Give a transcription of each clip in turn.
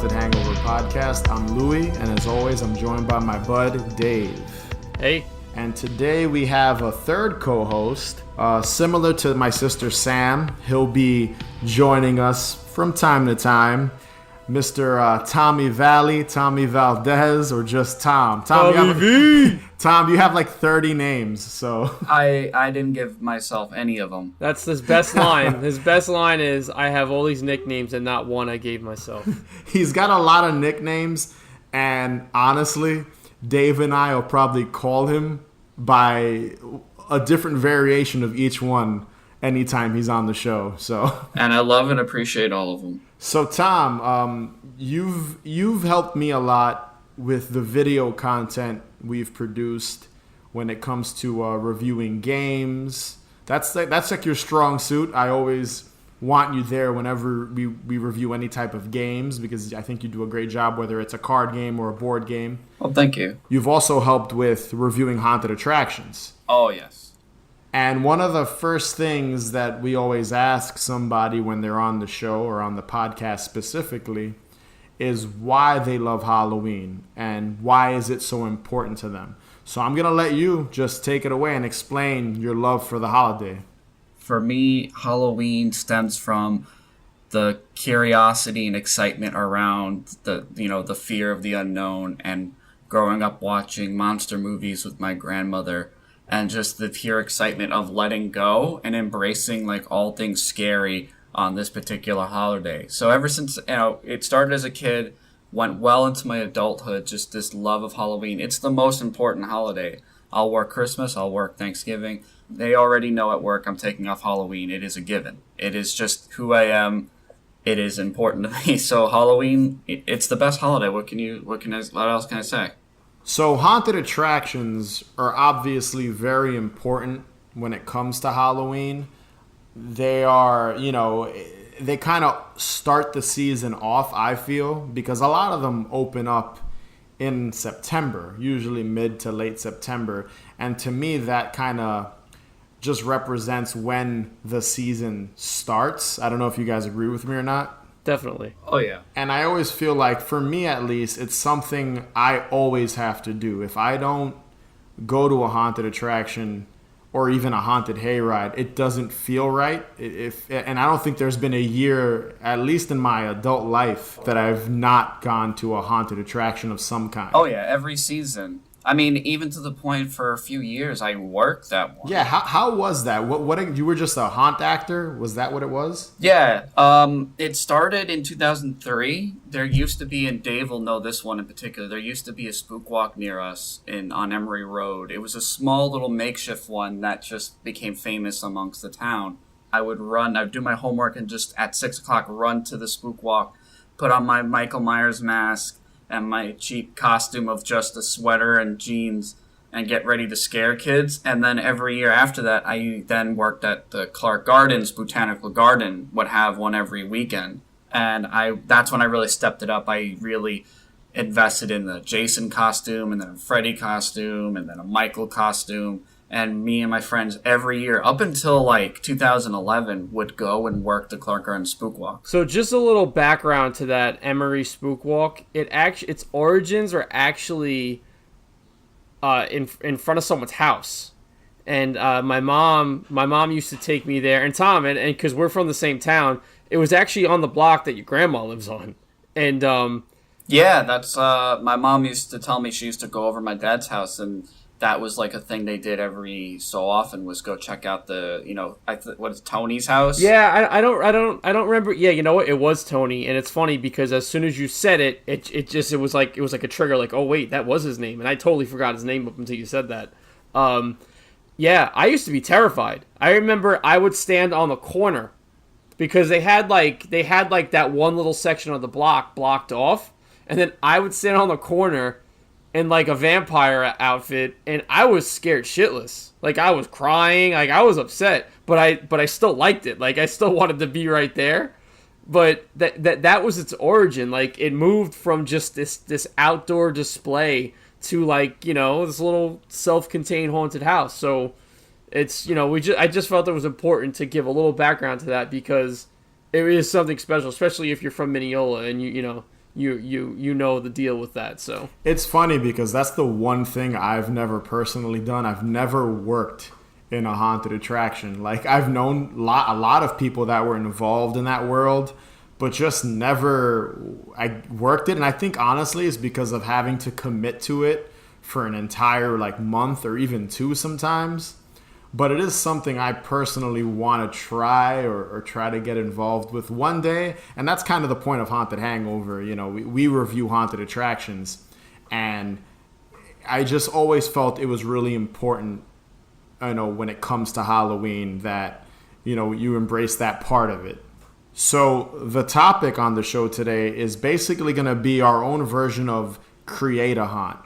Haunted Hangover Podcast. I'm Louie, and as always, I'm joined by my bud, Dave. Hey. And today we have a third co-host, similar to my sister Sam. He'll be joining us from time to time. Mr. Tommy Valley, Tommy Valdez, or just Tom. Tom, you have like 30 names, so. I didn't give myself any of them. That's his best line. His best line is, I have all these nicknames and not one I gave myself. He's got a lot of nicknames, and honestly, Dave and I will probably call him by a different variation of each one anytime he's on the show. So. And I love and appreciate all of them. So Tom, you've helped me a lot with the video content we've produced when it comes to reviewing games. That's like your strong suit. I always want you there whenever we review any type of games because I think you do a great job, whether it's a card game or a board game. Well, thank you. You've also helped with reviewing haunted attractions. Oh, yes. And one of the first things that we always ask somebody when they're on the show or on the podcast specifically is why they love Halloween and why is it so important to them. So I'm going to let you just take it away and explain your love for the holiday. For me, Halloween stems from the curiosity and excitement around the fear of the unknown and growing up watching monster movies with my grandmother. And just the pure excitement of letting go and embracing like all things scary on this particular holiday. So ever since it started as a kid, went well into my adulthood, just this love of Halloween. It's the most important holiday. I'll work Christmas, I'll work Thanksgiving. They already know at work I'm taking off Halloween. It is a given. It is just who I am. It is important to me. So Halloween, it's the best holiday. What else can I say? So haunted attractions are obviously very important when it comes to Halloween. They are, they kind of start the season off, I feel, because a lot of them open up in September, usually mid to late September. And to me, that kind of just represents when the season starts. I don't know if you guys agree with me or not. Definitely. Oh, yeah. And I always feel like, for me at least, it's something I always have to do. If I don't go to a haunted attraction or even a haunted hayride, it doesn't feel right. And I don't think there's been a year, at least in my adult life, that I've not gone to a haunted attraction of some kind. Oh, yeah, every season. I mean, even to the point for a few years, I worked that one. Yeah, how was that? What you were just a haunt actor? Was that what it was? Yeah, it started in 2003. There used to be, and Dave will know this one in particular, there used to be a spook walk near us on Emory Road. It was a small little makeshift one that just became famous amongst the town. I'd do my homework and just at 6 o'clock run to the spook walk, put on my Michael Myers mask, and my cheap costume of just a sweater and jeans and get ready to scare kids. And then every year after that, I then worked at the Clark Gardens Botanical Garden, would have one every weekend. And that's when I really stepped it up. I really invested in the Jason costume and then a Freddy costume and then a Michael costume. And me and my friends every year, up until like 2011, would go and work the Clark Garden Spook Walk. So just a little background to that Emory Spook Walk. Its origins are actually in front of someone's house, and my mom used to take me there. And Tom, and because we're from the same town, it was actually on the block that your grandma lives on. And yeah, that's my mom used to tell me she used to go over my dad's house and. That was like a thing they did every so often was go check out what is Tony's house? Yeah, I don't remember. Yeah, you know what? It was Tony, and it's funny because as soon as you said it, it was like a trigger. Like, oh wait, that was his name, and I totally forgot his name up until you said that. Yeah, I used to be terrified. I remember I would stand on the corner because they had like that one little section of the block blocked off, and then I would stand on the corner. In like a vampire outfit, and I was scared shitless. Like I was crying, like I was upset, but I still liked it. Like I still wanted to be right there. But that was its origin. Like it moved from just this outdoor display to like, this little self-contained haunted house. So it's, I just felt it was important to give a little background to that because it is something special, especially if you're from Mineola and you know the deal with that. So it's funny because that's the one thing I've never personally done. I've never worked in a haunted attraction. Like, I've known a lot of people that were involved in that world, but just never I worked it. And I think honestly it's because of having to commit to it for an entire like month or even two sometimes. But it is something I personally want to try or try to get involved with one day. And that's kind of the point of Haunted Hangover. You know, we review haunted attractions, and I just always felt it was really important, you know, when it comes to Halloween, that, you know, you embrace that part of it. So the topic on the show today is basically going to be our own version of Create a Haunt.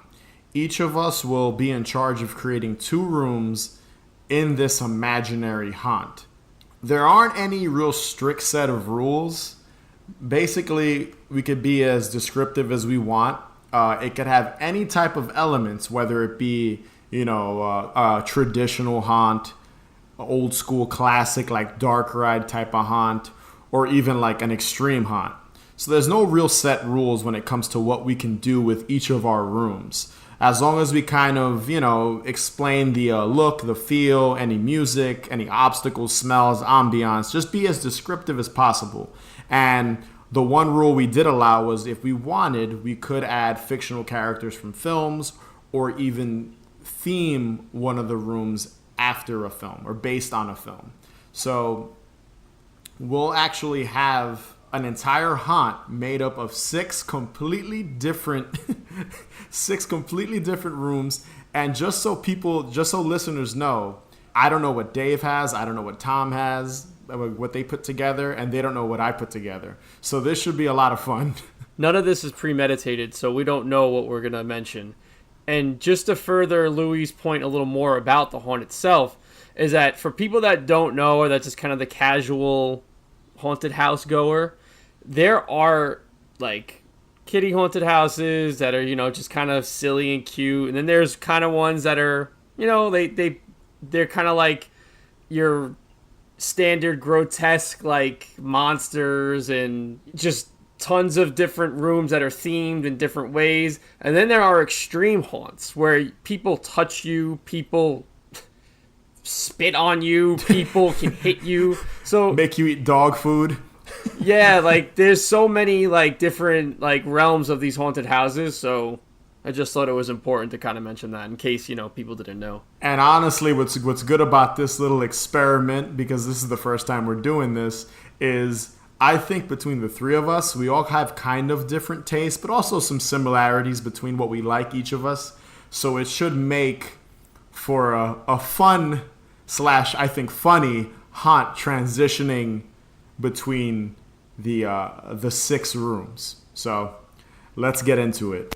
Each of us will be in charge of creating 2 rooms in this imaginary haunt. There aren't any real strict set of rules. Basically, we could be as descriptive as we want. It could have any type of elements, whether it be, you know, a traditional haunt, old school classic like dark ride type of haunt, or even like an extreme haunt. So there's no real set rules when it comes to what we can do with each of our rooms. As long as we kind of, you know, explain the look, the feel, any music, any obstacles, smells, ambiance, just be as descriptive as possible. And the one rule we did allow was, if we wanted, we could add fictional characters from films, or even theme one of the rooms after a film or based on a film. So we'll actually have an entire haunt made up of 6 completely different rooms. And just so listeners know, I don't know what Dave has, I don't know what Tom has, what they put together, and they don't know what I put together. So this should be a lot of fun. none of this is premeditated, so we don't know what we're going to mention. And just to further Louis' point a little more about the haunt itself, is that for people that don't know, or that's just kind of the casual haunted house goer, there are like kitty haunted houses that are, you know, just kind of silly and cute, and then there's kind of ones that are, you know, they're kind of like your standard grotesque like monsters, and just tons of different rooms that are themed in different ways. And then there are extreme haunts where people touch you, people spit on you, people can hit you, so make you eat dog food. Yeah, like there's so many like different like realms of these haunted houses, so I just thought it was important to kind of mention that in case, you know, people didn't know. And honestly, what's good about this little experiment, because this is the first time we're doing this, is I think between the 3 of us, we all have kind of different tastes, but also some similarities between what we like, each of us. So it should make for a fun / I think funny haunt transitioning between the 6 rooms. So let's get into it.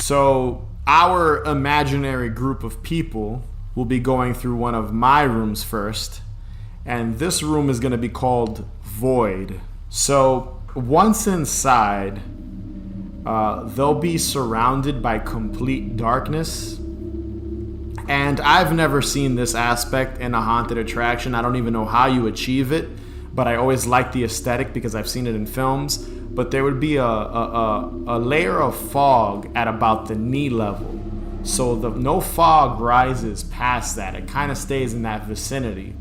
So our imaginary group of people will be going through one of my rooms first, and this room is going to be called Void. So once inside, they'll be surrounded by complete darkness. And I've never seen this aspect in a haunted attraction. I don't even know how you achieve it, but I always like the aesthetic because I've seen it in films. But there would be a layer of fog at about the knee level. So no fog rises past that. It kind of stays in that vicinity.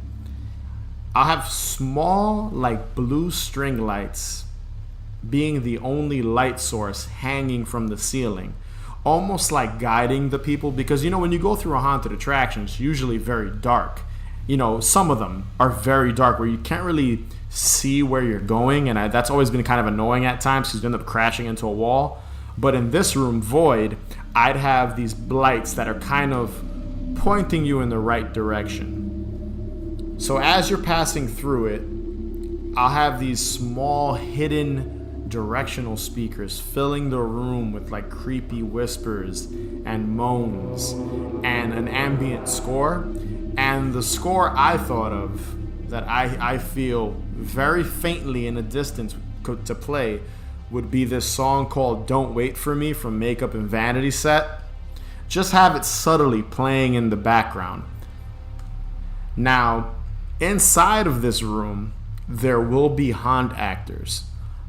I'll have small, like blue string lights being the only light source hanging from the ceiling, almost like guiding the people, because, you know, when you go through a haunted attraction, it's usually very dark. You know, some of them are very dark where you can't really see where you're going, and that's always been kind of annoying at times because you end up crashing into a wall. But in this room, Void, I'd have these lights that are kind of pointing you in the right direction. So as you're passing through it, I'll have these small hidden directional speakers filling the room with like creepy whispers and moans and an ambient score. And the score I thought of that I feel very faintly in the distance to play would be this song called Don't Wait For Me from Makeup and Vanity Set. Just have it subtly playing in the background. Now, inside of this room, there will be haunt actors,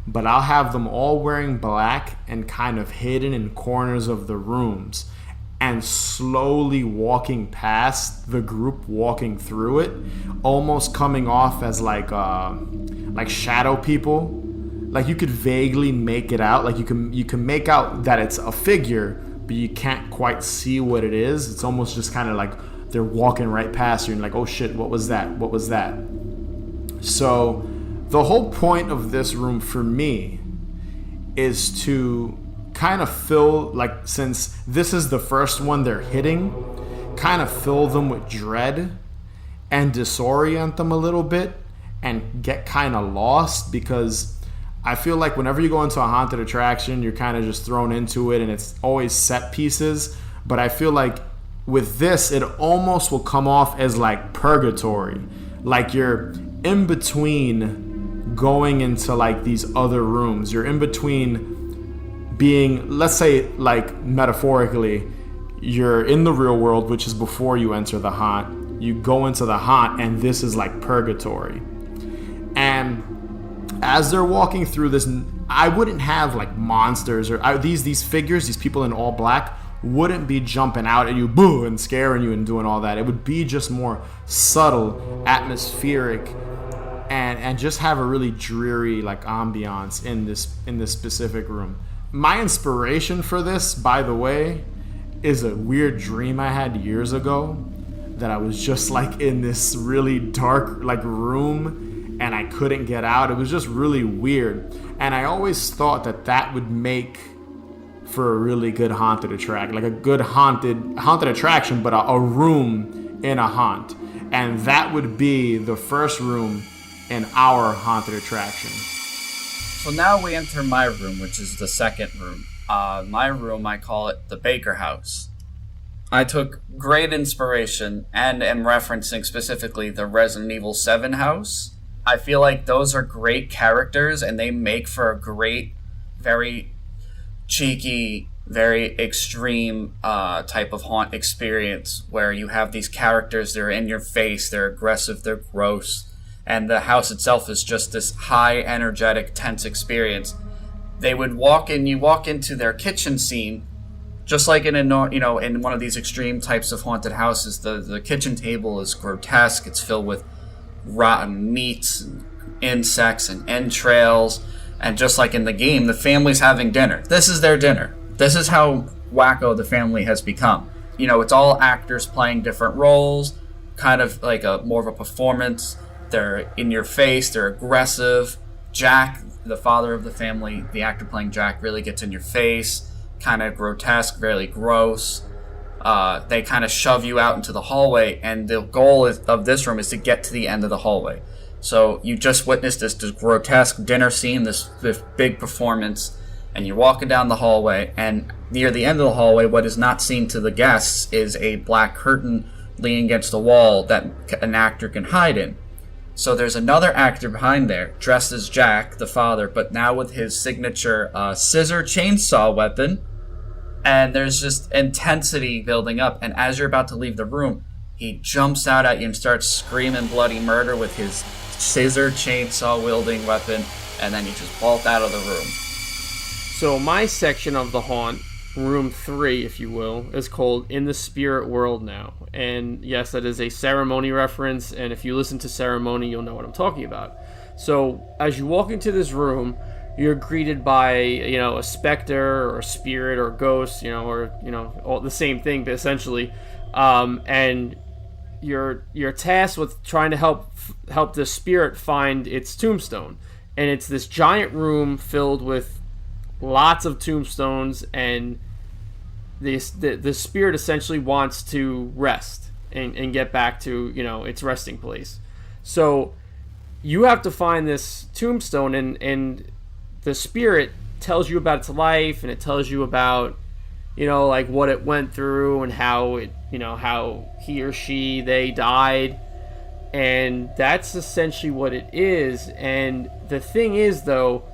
but I'll have them all wearing black and kind of hidden in corners of the rooms and slowly walking past the group walking through it, almost coming off as like shadow people. Like you could vaguely make it out, like you can make out that it's a figure, but you can't quite see what it is. It's almost just kind of like they're walking right past you and like, oh shit, what was that? What was that? So the whole point of this room for me is to kind of fill, like, since this is the first one they're hitting, kind of fill them with dread and disorient them a little bit and get kind of lost, because I feel like whenever you go into a haunted attraction, you're kind of just thrown into it and it's always set pieces. But I feel like with this, it almost will come off as like purgatory. Like you're in between going into like these other rooms. You're in between being, let's say, like metaphorically, you're in the real world, which is before you enter the haunt. You go into the haunt and this is like purgatory. And as they're walking through this, I wouldn't have like monsters or these figures, these people in all black wouldn't be jumping out at you, boo, and scaring you and doing all that. It would be just more subtle, atmospheric, and just have a really dreary like ambiance in this specific room. My inspiration for this, by the way, is a weird dream I had years ago, that I was just like in this really dark like room and I couldn't get out. It was just really weird. And I always thought that would make for a really good haunted attraction, like a good haunted attraction, but a room in a haunt. And that would be the first room in our haunted attraction. So now we enter my room, which is the second room. My room, I call it the Baker House. I took great inspiration and am referencing specifically the Resident Evil 7 house. I feel like those are great characters and they make for a great, very cheeky, very extreme type of haunt experience where you have these characters, they're in your face, they're aggressive, they're gross, and the house itself is just this high, energetic, tense experience. They would you walk into their kitchen scene, just like in in one of these extreme types of haunted houses. The kitchen table is grotesque. It's filled with rotten meats, and insects, and entrails. And just like in the game, the family's having dinner. This is their dinner. This is how wacko the family has become. It's all actors playing different roles, kind of like more of a performance. They're in your face, they're aggressive. Jack, the father of the family, the actor playing Jack, really gets in your face, kind of grotesque, really gross. They kind of shove you out into the hallway, and the goal of this room is to get to the end of the hallway. So you just witnessed this grotesque dinner scene, this big performance, and you're walking down the hallway, and near the end of the hallway, what is not seen to the guests is a black curtain leaning against the wall that an actor can hide in. So there's another actor behind there, dressed as Jack, the father, but now with his signature scissor chainsaw weapon, and there's just intensity building up, and as you're about to leave the room, he jumps out at you and starts screaming bloody murder with his scissor chainsaw wielding weapon, and then you just bolt out of the room. So my section of the haunt, room 3, if you will, is called In the Spirit World now. And yes, that is a ceremony reference, and if you listen to ceremony, you'll know what I'm talking about. So as you walk into this room, you're greeted by, a specter or a spirit or a ghost, or all the same thing, but essentially, and you're tasked with trying to help the spirit find its tombstone. And it's this giant room filled with lots of tombstones, and the spirit essentially wants to rest and get back to its resting place. So you have to find this tombstone, and the spirit tells you about its life, and it tells you about like what it went through and how it how he or they died, and that's essentially what it is. And the thing is, though,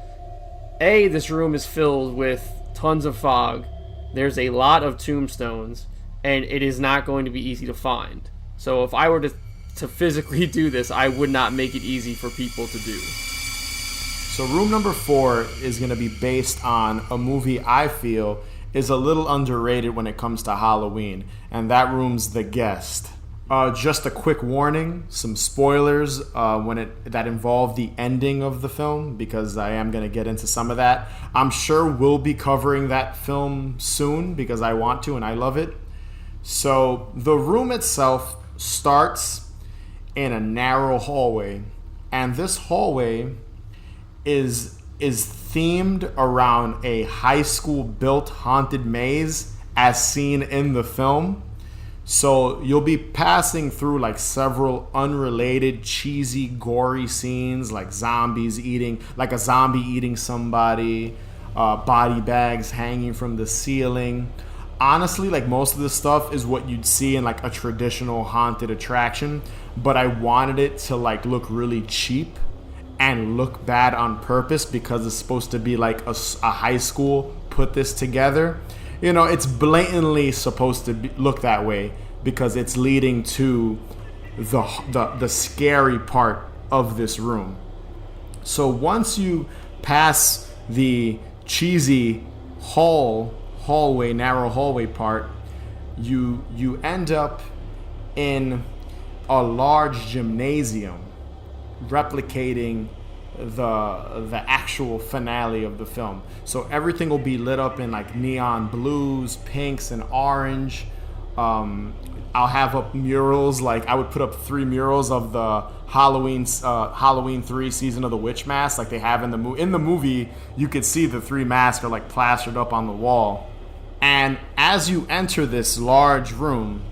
This room is filled with tons of fog. There's a lot of tombstones, and it is not going to be easy to find. So if I were to physically do this, I would not make it easy for people to do. So room number 4 is going to be based on a movie I feel is a little underrated when it comes to Halloween, and that room's The Guest. Just a quick warning, some spoilers that involve the ending of the film, because I am going to get into some of that. I'm sure we'll be covering that film soon because I want to and I love it. So the room itself starts in a narrow hallway, and this hallway is themed around a high school built haunted maze as seen in the film. So you'll be passing through like several unrelated, cheesy, gory scenes, like a zombie eating somebody, body bags hanging from the ceiling. Honestly, like most of this stuff is what you'd see in like a traditional haunted attraction, but I wanted it to like look really cheap and look bad on purpose because it's supposed to be like a high school put this together. You know, it's blatantly supposed to look that way because it's leading to the scary part of this room. So once you pass the cheesy narrow hallway part, you end up in a large gymnasium replicating the actual finale of the film. So everything will be lit up in like neon blues, pinks, and orange. I'll have up murals, like I would put up 3 murals of the Halloween 3 Season of the Witch mask, like they have in the movie. In the movie, you could see the 3 masks are like plastered up on the wall. And as you enter this large room,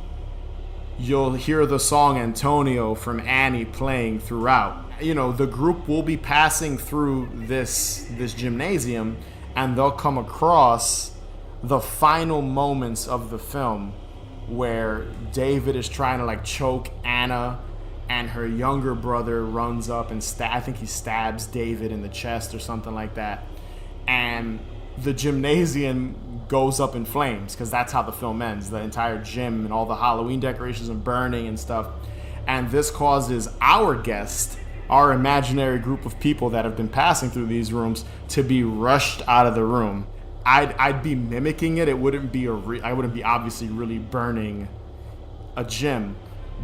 you'll hear the song Antonio from Annie playing throughout. You know, the group will be passing through this gymnasium, and they'll come across the final moments of the film where David is trying to like choke Anna, and her younger brother runs up and I think he stabs David in the chest or something like that. And the gymnasium goes up in flames because that's how the film ends. The entire gym and all the Halloween decorations are burning and stuff. And this causes our guest, our imaginary group of people that have been passing through these rooms, to be rushed out of the room. I'd be mimicking it. It wouldn't be I wouldn't be obviously really burning a gym.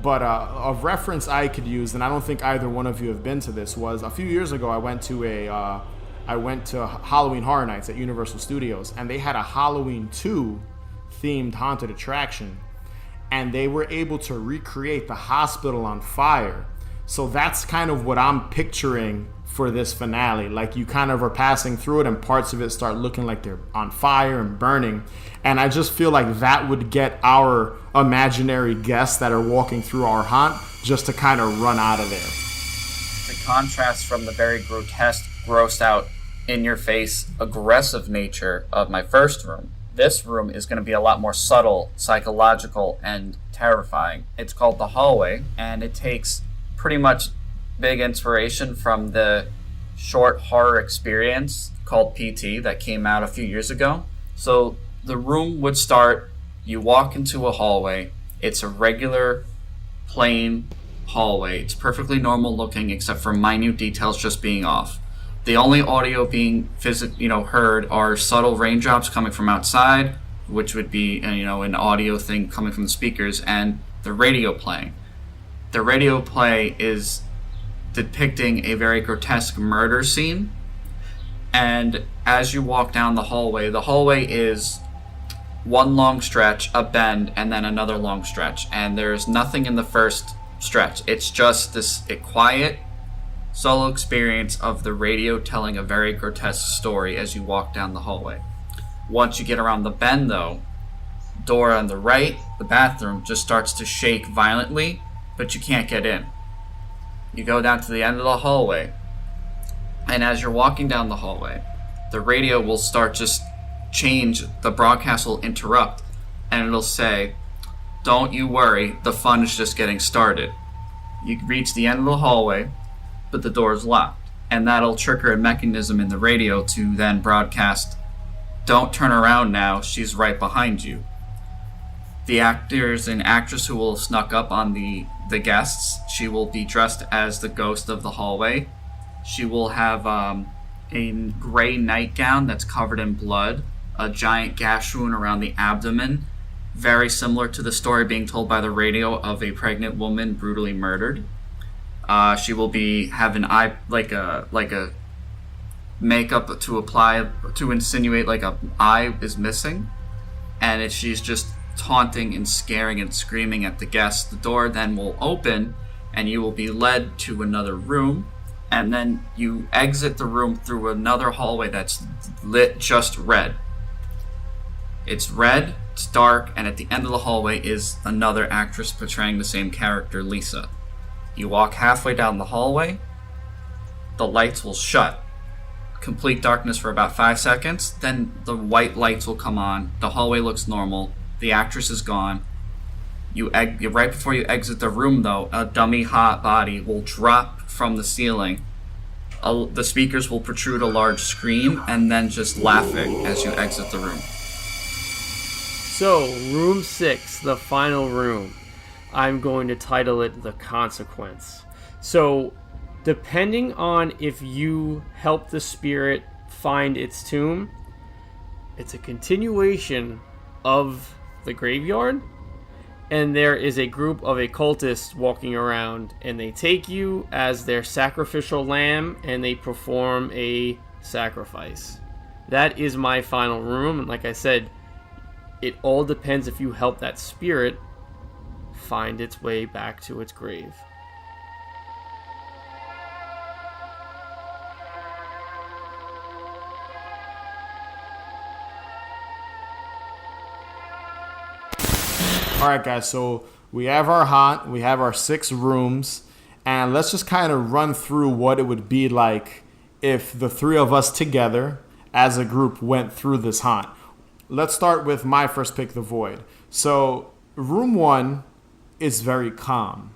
But a reference I could use, and I don't think either one of you have been to this, was a few years ago I went to Halloween Horror Nights at Universal Studios, and they had a Halloween 2 themed haunted attraction, and they were able to recreate the hospital on fire. So that's kind of what I'm picturing for this finale. Like you kind of are passing through it and parts of it start looking like they're on fire and burning. And I just feel like that would get our imaginary guests that are walking through our haunt just to kind of run out of there. The contrast from the very grotesque, grossed out, in your face, aggressive nature of my first room. This room is going to be a lot more subtle, psychological, and terrifying. It's called The Hallway, and it takes pretty much big inspiration from the short horror experience called PT that came out a few years ago. So the room would start, you walk into a hallway. It's a regular, plain hallway. It's perfectly normal looking except for minute details just being off. The only audio being heard are subtle raindrops coming from outside, which would be an audio thing coming from the speakers, and the radio playing. The radio play is depicting a very grotesque murder scene, and as you walk down the hallway is one long stretch, a bend, and then another long stretch, and there's nothing in the first stretch. It's just this quiet solo experience of the radio telling a very grotesque story as you walk down the hallway. Once you get around the bend, though, door on the right, the bathroom, just starts to shake violently, but you can't get in. You go down to the end of the hallway, and as you're walking down the hallway, the radio will start just change, the broadcast will interrupt, and it'll say, "Don't you worry, the fun is just getting started." You reach the end of the hallway, but the door is locked. and that'll trigger a mechanism in the radio to then broadcast, "Don't turn around now, she's right behind you." The actors and actress who will have snuck up on the guests, she will be dressed as the ghost of the hallway. She will have a gray nightgown that's covered in blood, a giant gash wound around the abdomen, very similar to the story being told by the radio of a pregnant woman brutally murdered. She will have an eye like a makeup to apply to insinuate like a eye is missing, and she's just taunting and scaring and screaming at the guests. The door then will open, and you will be led to another room, and then you exit the room through another hallway that's lit just red. It's red, it's dark, and at the end of the hallway is another actress portraying the same character, Lisa. You walk halfway down the hallway, the lights will shut. Complete darkness for about 5 seconds, then the white lights will come on, the hallway looks normal, the actress is gone. Right before you exit the room, though, a dummy hot body will drop from the ceiling. The speakers will protrude a large scream, and then just laughing as you exit the room. So, room 6, the final room. I'm going to title it The Consequence. So, depending on if you help the spirit find its tomb, it's a continuation of the graveyard, and there is a group of occultists walking around, and they take you as their sacrificial lamb, and they perform a sacrifice. That is my final room, and like I said, it all depends if you help that spirit find its way back to its grave. All right, guys, so we have our haunt, we have our 6 rooms, and let's just kind of run through what it would be like if the 3 of us together as a group went through this haunt. Let's start with my first pick, The Void. So room 1 is very calm.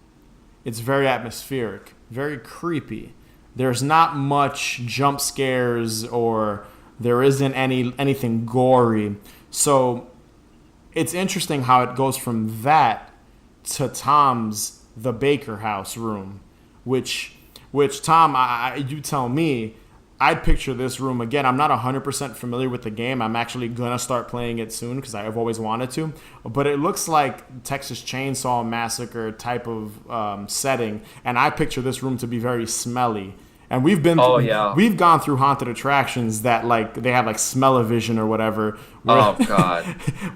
It's very atmospheric, very creepy. There's not much jump scares, or there isn't anything gory. So it's interesting how it goes from that to Tom's The Baker House room, which Tom, you tell me, I'd picture this room again. I'm not 100% familiar with the game. I'm actually gonna start playing it soon because I've always wanted to. But it looks like Texas Chainsaw Massacre type of setting, and I picture this room to be very smelly. And we've gone through haunted attractions that like they have like smell-o-vision or whatever. Oh God!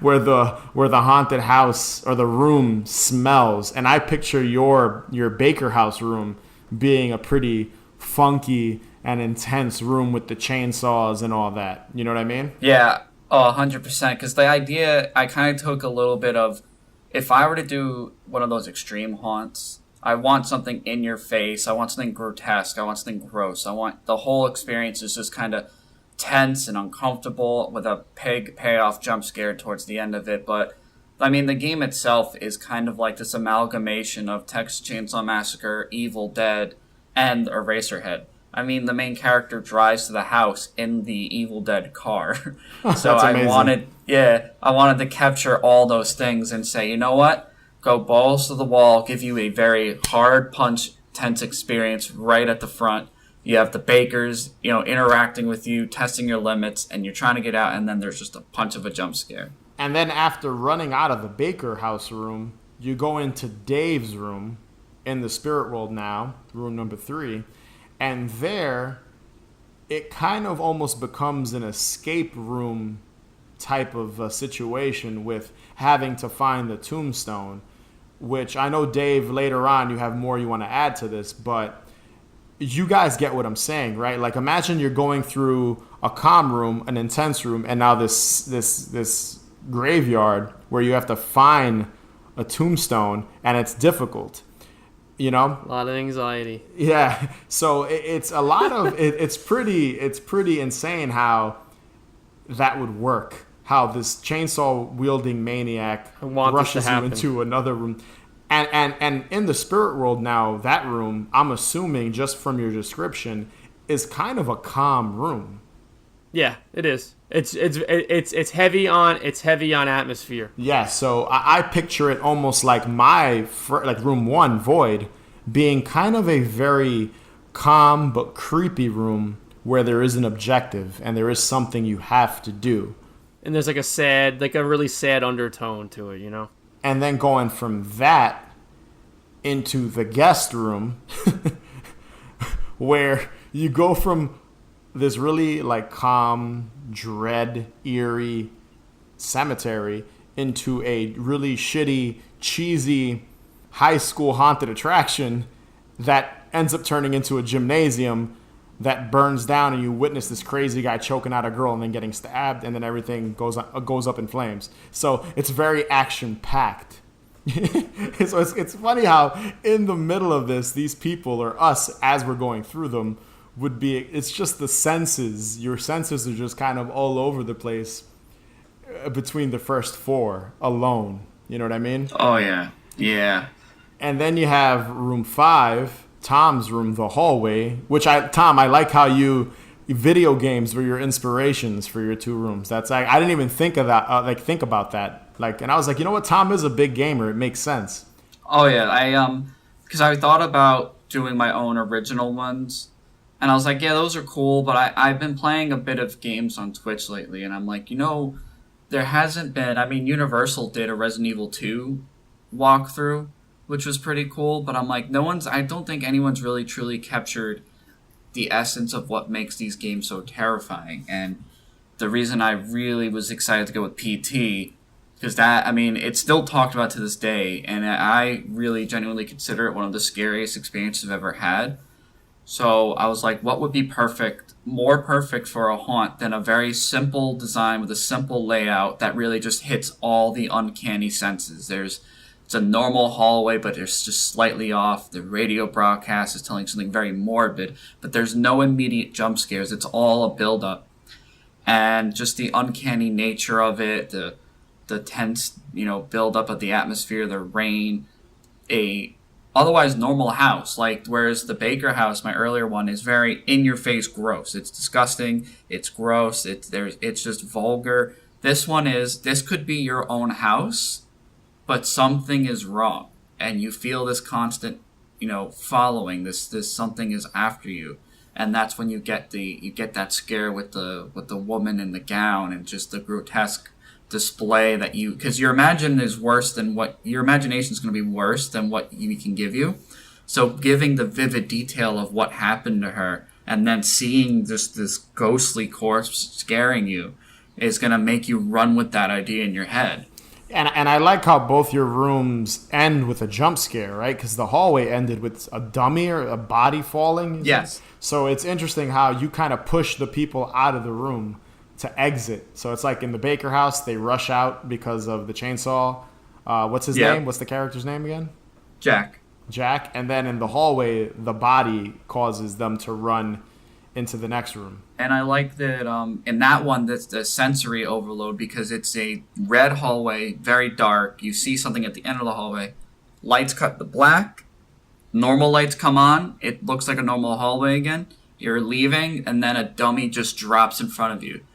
where the haunted house or the room smells, and I picture your Baker House room being a pretty funky and intense room with the chainsaws and all that. You know what I mean? Yeah, 100%. Because the idea, I kind of took a little bit of, if I were to do one of those extreme haunts, I want something in your face. I want something grotesque. I want something gross. I want the whole experience is just kind of tense and uncomfortable with a big payoff jump scare towards the end of it. But I mean, the game itself is kind of like this amalgamation of Texas Chainsaw Massacre, Evil Dead, and Eraserhead. I mean, the main character drives to the house in the Evil Dead car. So I wanted to capture all those things and say, you know what? Go balls to the wall, give you a very hard punch, tense experience right at the front. You have the bakers, interacting with you, testing your limits, and you're trying to get out, and then there's just a punch of a jump scare. And then after running out of the Baker House room, you go into Dave's room in the spirit world now, room number 3. And there, it kind of almost becomes an escape room type of situation with having to find the tombstone, which I know, Dave, later on you have more you want to add to this, but you guys get what I'm saying, right? Like, imagine you're going through a calm room, an intense room, and now this graveyard where you have to find a tombstone, and it's difficult. A lot of anxiety. Yeah, so it's a lot of it's pretty insane how that would work. How this chainsaw wielding maniac rushes you into another room, and in the spirit world now, that room, I'm assuming just from your description, is kind of a calm room. Yeah, it is. It's heavy on atmosphere. Yeah, so I picture it almost like like room 1, Void, being kind of a very calm but creepy room where there is an objective and there is something you have to do. And there's like a really sad undertone to it, you know? And then going from that into the guest room where you go from this really like calm, dread, eerie cemetery into a really shitty, cheesy high school haunted attraction that ends up turning into a gymnasium that burns down, and you witness this crazy guy choking out a girl and then getting stabbed, and then everything goes up in flames. So it's very action packed. So it's funny how in the middle of this, these people, or us as we're going through them, it's just the senses. Your senses are just kind of all over the place between the first 4 alone. You know what I mean? Oh, yeah. Yeah. And then you have room 5, Tom's room, the hallway, which I like how video games were your inspirations for your 2 rooms. I didn't even think of that, think about that. And I was like, you know what? Tom is a big gamer. It makes sense. Oh, yeah. Because I thought about doing my own original ones. And I was like, yeah, those are cool, but I've been playing a bit of games on Twitch lately, and I'm like, there hasn't been... Universal did a Resident Evil 2 walkthrough, which was pretty cool, but I'm like, I don't think anyone's really truly captured the essence of what makes these games so terrifying. And the reason I really was excited to go with PT, because it's still talked about to this day, and I really genuinely consider it one of the scariest experiences I've ever had. So I was like, what would be more perfect for a haunt than a very simple design with a simple layout that really just hits all the uncanny senses. It's a normal hallway, but it's just slightly off. The radio broadcast is telling something very morbid, but there's no immediate jump scares. It's all a build-up. And just the uncanny nature of it, the tense, build-up of the atmosphere, the rain, a otherwise normal house, whereas the Baker house, my earlier one, is very in-your-face gross. It's disgusting. It's gross. It's just vulgar. This could be your own house, but something is wrong, and you feel this constant, following. This something is after you, and that's when you get that scare with the woman in the gown and just the grotesque display because your imagination is going to be worse than what we can give you. So giving the vivid detail of what happened to her and then seeing just this ghostly corpse scaring you is going to make you run with that idea in your head. And I like how both your rooms end with a jump scare, right? Because the hallway ended with a dummy or a body falling. Yes. So it's interesting how you kind of push the people out of the room to exit. So it's like in the Baker house, they rush out because of the chainsaw. What's his name? What's the character's name again? Jack. And then in the hallway, the body causes them to run into the next room. And I like that in that one, that's the sensory overload because it's a red hallway, very dark. You see something at the end of the hallway. Lights cut to black. Normal lights come on. It looks like a normal hallway again. You're leaving, and then a dummy just drops in front of you.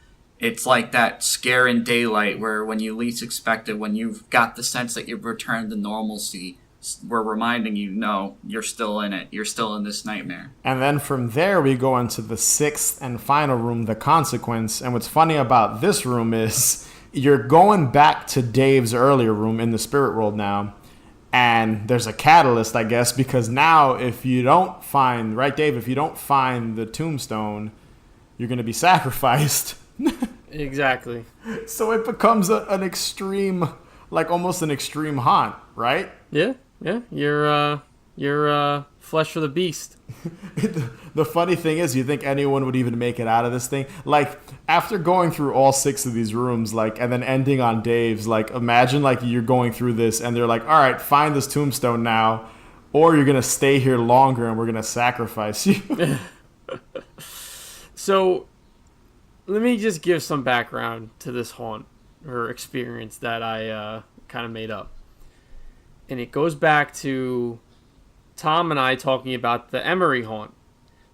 It's like that scare in daylight where when you least expect it, when you've got the sense that you've returned to normalcy, we're reminding you, no, you're still in it. You're still in this nightmare. And then from there, we go into the 6th and final room, the Consequence. And what's funny about this room is you're going back to Dave's earlier room in the spirit world now. And there's a catalyst, I guess, because now if you don't find, right, Dave, if you don't find the tombstone, you're going to be sacrificed. Exactly. So it becomes an extreme, like almost an extreme haunt, right? Yeah. You're flesh for the beast. The funny thing is, you think anyone would even make it out of this thing? Like, after going through all 6 of these rooms, and then ending on Dave's, imagine, you're going through this, and they're like, all right, find this tombstone now, or you're going to stay here longer, and we're going to sacrifice you. So, let me just give some background to this haunt, or experience that I kind of made up. And it goes back to Tom and I talking about the Emery haunt.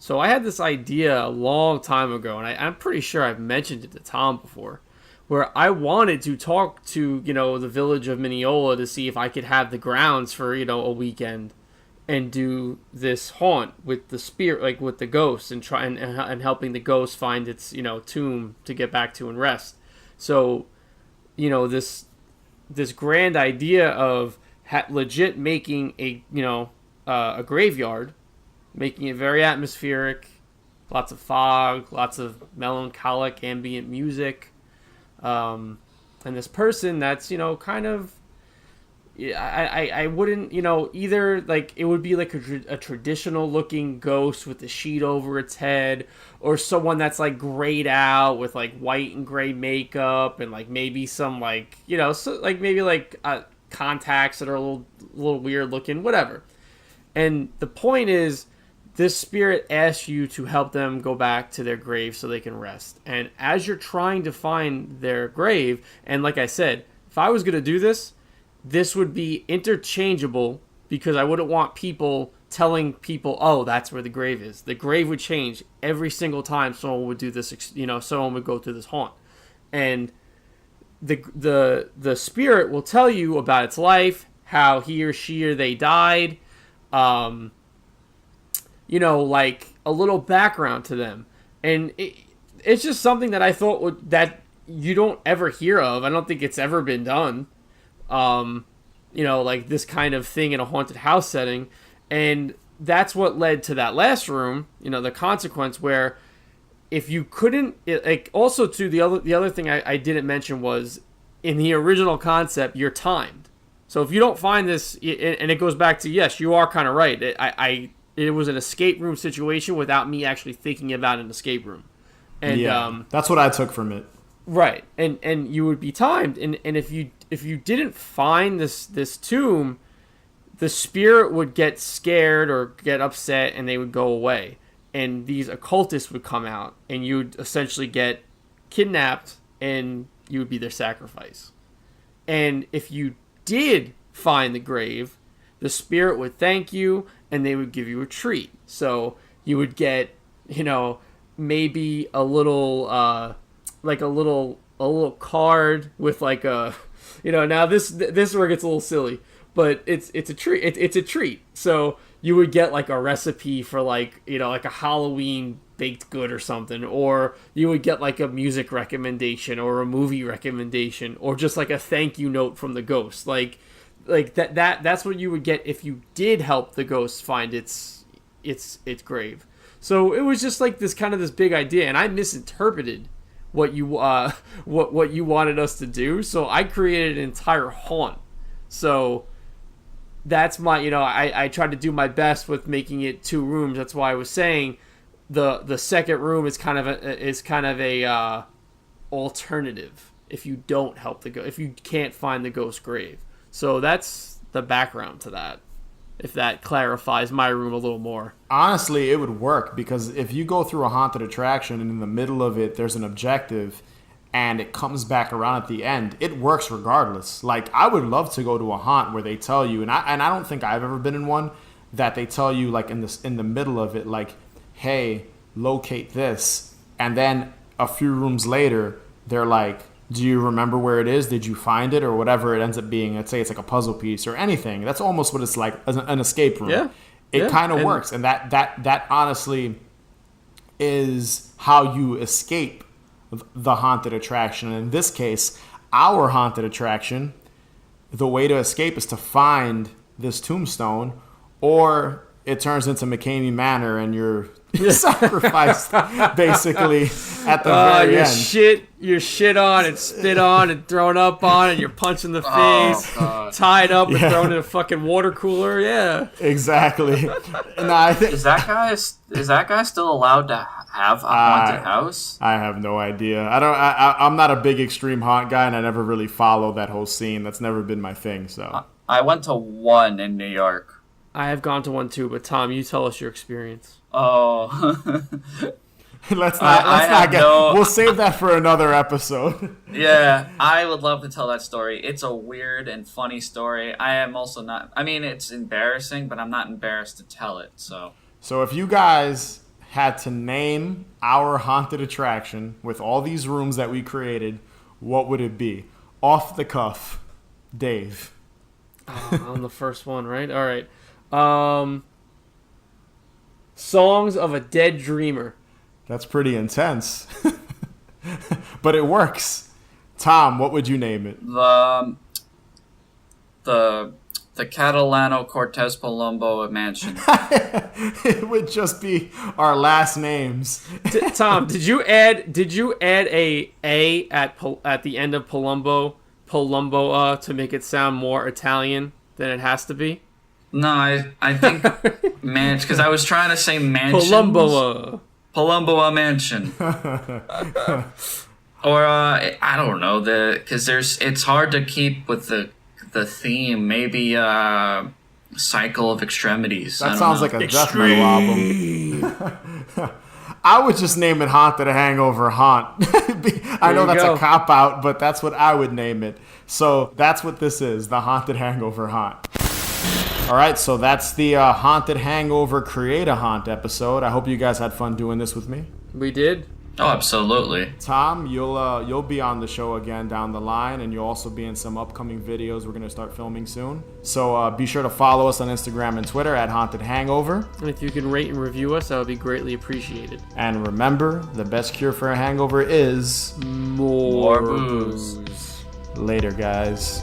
So I had this idea a long time ago, and I'm pretty sure I've mentioned it to Tom before, where I wanted to talk to, the village of Mineola to see if I could have the grounds for, a weekend and do this haunt with the spirit, like with the ghost, and try and helping the ghost find its, tomb to get back to and rest. So, this grand idea of legit making a graveyard, making it very atmospheric, lots of fog, lots of melancholic ambient music, and this person that's kind of, I wouldn't, either like it would be like a traditional looking ghost with the sheet over its head, or someone that's like grayed out with like white and gray makeup and like maybe some like, maybe like contacts that are a little weird looking, whatever. And the point is, this spirit asks you to help them go back to their grave so they can rest. And as you're trying to find their grave, and like I said, if I was going to do this, this would be interchangeable, because I wouldn't want people telling people, oh, that's where the grave is. The grave would change every single time someone would do this, someone would go through this haunt. And the spirit will tell you about its life, how he or she or they died, like a little background to them. And it's just something that I thought that you don't ever hear of. I don't think it's ever been done. Like this kind of thing in a haunted house setting. And that's what led to that last room, the consequence, where if you couldn't, also too, the other thing I didn't mention was, in the original concept, you're timed. So if you don't find this, and it goes back to, yes, you are kind of right. It was an escape room situation without me actually thinking about an escape room. And that's what I took from it. Right. And you would be timed. And if you didn't find this tomb, the spirit would get scared or get upset and they would go away. And these occultists would come out and you'd essentially get kidnapped and you would be their sacrifice. And if you did find the grave, the spirit would thank you and they would give you a treat. So you would get, maybe a little, like a little card with like a, now this where it gets a little silly, but it's a treat. It's a treat. So you would get like a recipe for like, like a Halloween baked good or something, or you would get like a music recommendation or a movie recommendation, or just like a thank you note from the ghost. Like that's what you would get if you did help the ghost find its grave. So it was just like this kind of this big idea, and I misinterpreted what you what you wanted us to do. So I created an entire haunt. So that's my, I tried to do my best with making it 2 rooms. That's why I was saying the second room is kind of a alternative if you don't help if you can't find the ghost grave. So that's the background to that, if that clarifies my room a little more. Honestly, it would work, because if you go through a haunted attraction and in the middle of it there's an objective and it comes back around at the end, it works regardless. Like, I would love to go to a haunt where they tell you, and I don't think I've ever been in one, that they tell you like in the middle of it, like, hey, locate this, and then a few rooms later they're like, do you remember where it is? Did you find it? Or whatever it ends up being. Let's say it's like a puzzle piece or anything. That's almost what it's like, as an escape room. Yeah. It kind of works. And that honestly is how you escape the haunted attraction. And in this case, our haunted attraction, the way to escape is to find this tombstone, or it turns into McCamey Manor and you're sacrificed basically at the very end. You're shit on and spit on and thrown up on, and you're punched in the face, tied up and thrown in a fucking water cooler. Yeah, exactly. And I think, is that guy still allowed to have a haunted house? I have no idea. I'm not a big extreme haunt guy, and I never really follow that whole scene. That's never been my thing. So I went to one in New York. I have gone to one too, but Tom, you tell us your experience. Oh. let's not get. We'll save that for another episode. Yeah, I would love to tell that story. It's a weird and funny story. I am also not. I mean, it's embarrassing, but I'm not embarrassed to tell it. So if you guys had to name our haunted attraction with all these rooms that we created, what would it be? Off the cuff, Dave. On the first one, right? All right. Songs of a Dead Dreamer. That's pretty intense. But it works. Tom, what would you name it? The Catalano Cortez Palumbo mansion. It would just be our last names. Tom, did you add a at the end of Palumbo to make it sound more Italian than it has to be? No, I think mansion, because I was trying to say mansion. Palumboa mansion. Or I don't know, because it's hard to keep with the theme. Maybe Cycle of Extremities. That sounds like a death metal album. I would just name it Haunted Hangover Haunt. I know that's a cop-out, but that's what I would name it. So that's what this is, the Haunted Hangover Haunt. All right, so that's the Haunted Hangover Create a Haunt episode. I hope you guys had fun doing this with me. We did. Oh, absolutely. Tom, you'll be on the show again down the line, and you'll also be in some upcoming videos we're going to start filming soon. So be sure to follow us on Instagram and Twitter at Haunted Hangover. And if you can rate and review us, that would be greatly appreciated. And remember, the best cure for a hangover is more booze. Later, guys.